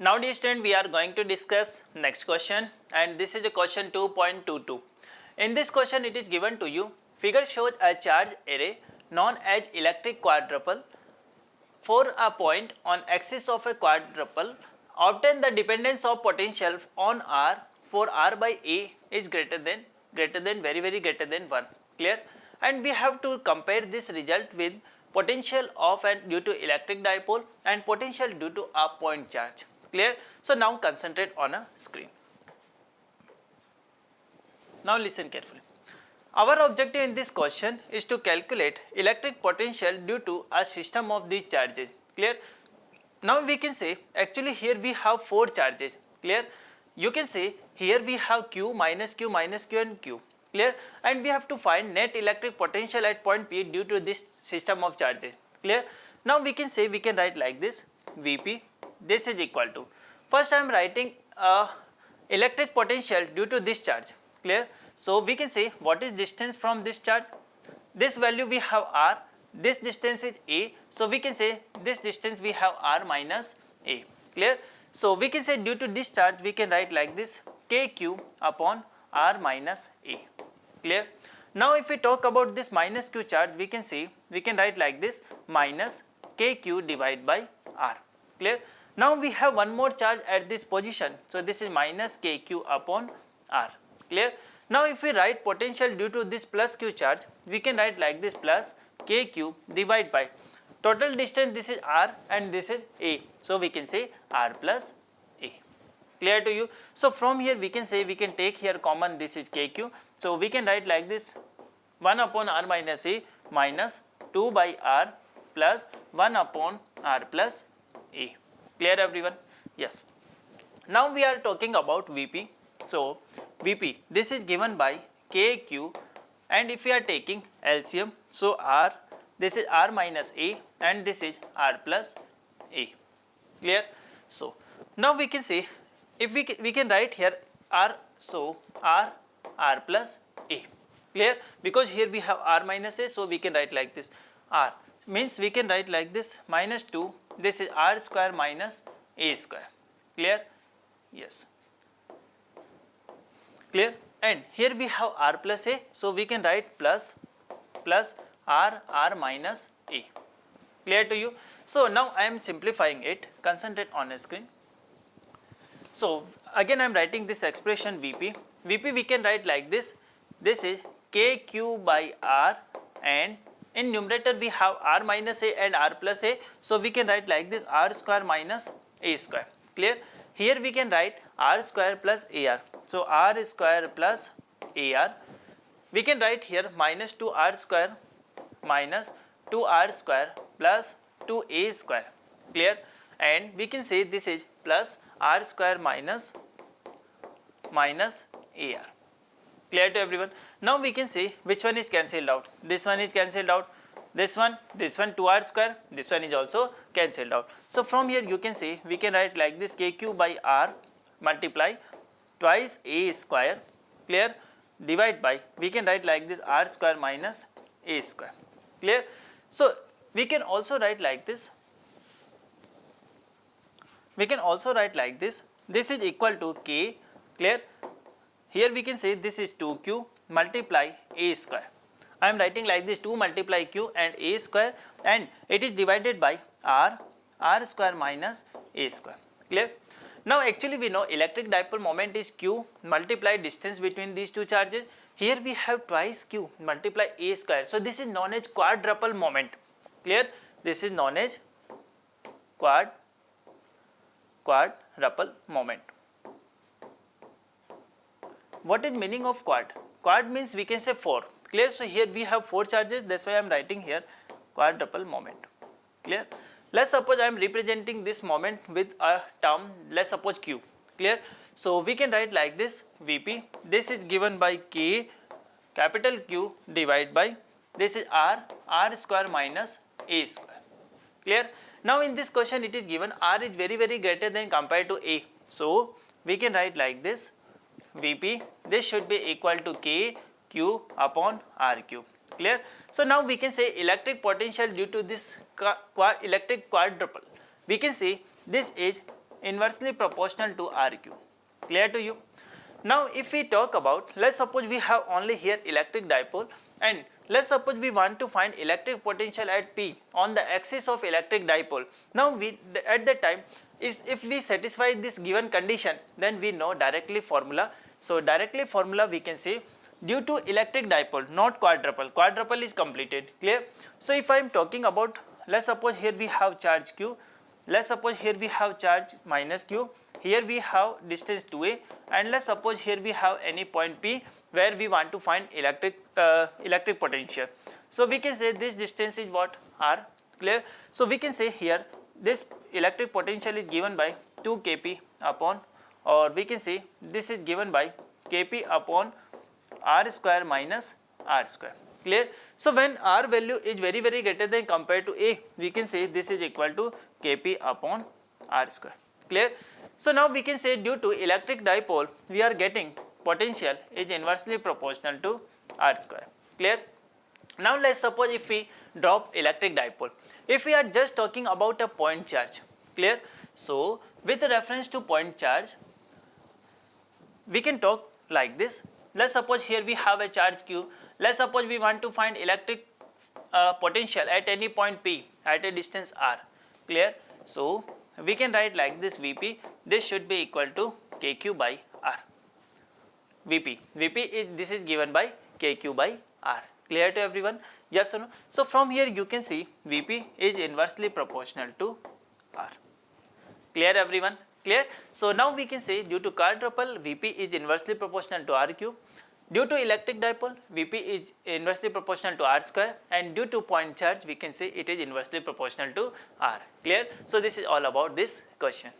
Now dear student, we are going to discuss next question, and this is a question 2.22. In this question it is given to you, figure shows a charge array known as electric quadrupole for a point on axis of a quadrupole. Obtain the dependence of potential on R for R by A is greater than very greater than 1. Clear? And we have to compare this result with potential of and due to electric dipole and potential due to a point charge. Clear? So now concentrate on a screen. Now listen carefully. Our objective in this question is to calculate electric potential due to a system of these charges. Clear? Now we can say actually here we have 4 charges. Clear? You can say here we have Q minus Q minus Q and Q. Clear? And we have to find net electric potential at point P due to this system of charges. Clear? Now we can say, we can write like this, Vp, this is equal to, first I am writing electric potential due to this charge. Clear? So we can say what is distance from this charge, this value we have R, this distance is A, so we can say this distance we have R minus A. Clear? So we can say due to this charge we can write like this, KQ upon R minus A. Clear? Now if we talk about this minus Q charge, we can say, we can write like this, minus KQ divided by R. Clear? Now we have one more charge at this position, so this is minus KQ upon R. Clear? Now if we write potential due to this plus Q charge, we can write like this, plus KQ divided by total distance, this is R and this is A, so we can say R plus A. Clear to you? So from here we can say, we can take here common, this is KQ, so we can write like this, 1 upon R minus A minus 2 by R plus 1 upon R plus A. Clear everyone? Yes. Now we are talking about Vp. So Vp, this is given by KQ, and if we are taking LCM, so R, this is R minus A and this is R plus A. Clear? So now we can say, if we can write here R, so R plus A. Clear? Because here we have R minus A, so we can write like this, R means we can write like this, minus 2, this is R square minus A square. Clear? Yes. Clear? And here we have R plus A, so we can write plus R minus A. Clear to you? So now I am simplifying it, concentrate on a screen. So again I am writing this expression Vp. Vp we can write like this, this is KQ by R, and in numerator we have R minus A and R plus A, so we can write like this, R square minus A square. Clear? Here we can write R square plus AR, so R square plus AR. We can write here minus 2R square minus 2R square plus 2A square. Clear? And we can say this is plus R square minus AR. Clear to everyone? Now we can say which one is cancelled out. This one is cancelled out. This one 2R square, this one is also cancelled out. So from here you can say, we can write like this, KQ by R multiply twice A square. Clear? Divide by, we can write like this, R square minus A square. Clear? So we can also write like this. We can also write like this, this is equal to K. Clear? Here we can say this is 2Q multiply A square. I am writing like this, 2 multiply Q and A square, and it is divided by R square minus A square. Clear? Now actually we know electric dipole moment is Q multiply distance between these two charges. Here we have twice Q multiply A square, so this is known as quadrupole moment. Clear? This is known as quadrupole moment. What is meaning of quad? Quad means we can say 4. Clear? So here we have 4 charges, that's why I am writing here quadrupole moment. Clear? Let's suppose I am representing this moment with a term, let's suppose Q. Clear? So we can write like this, Vp, this is given by K capital Q divided by, this is R square minus A square. Clear? Now in this question it is given R is very greater than compared to A, so we can write like this, Vp, this should be equal to K Q upon R cube. Clear? So now we can say electric potential due to this electric quadrupole. We can say this is inversely proportional to RQ. Clear to you? Now if we talk about, let's suppose we have only here electric dipole, and let's suppose we want to find electric potential at P on the axis of electric dipole. Now we at that time is, if we satisfy this given condition, then we know directly formula. So directly formula we can say, due to electric dipole, not quadruple, quadruple is completed. Clear? So if I am talking about, let's suppose here we have charge Q, let's suppose here we have charge minus Q, here we have distance 2a, and let's suppose here we have any point P where we want to find electric potential. So we can say this distance is what? R. Clear? So we can say here this electric potential is given by 2 kp upon, or we can say this is given by kp upon R square minus R square. Clear? So when R value is very greater than compared to A, we can say this is equal to kp upon R square. Clear? So now we can say, due to electric dipole, we are getting potential is inversely proportional to R square. Clear? Now let's suppose if we drop electric dipole, if we are just talking about a point charge. Clear? So with reference to point charge, we can talk like this. Let's suppose here we have a charge Q. Let's suppose we want to find electric potential at any point P at a distance R. Clear? So we can write like this: Vp, this should be equal to Kq by R. Vp is, this is given by Kq by R. Clear to everyone? Yes or no? So from here you can see Vp is inversely proportional to R. Clear everyone? Clear? So now we can say, due to quadruple, Vp is inversely proportional to RQ. Due to electric dipole, Vp is inversely proportional to R square, and due to point charge, we can say it is inversely proportional to R. Clear? So this is all about this question.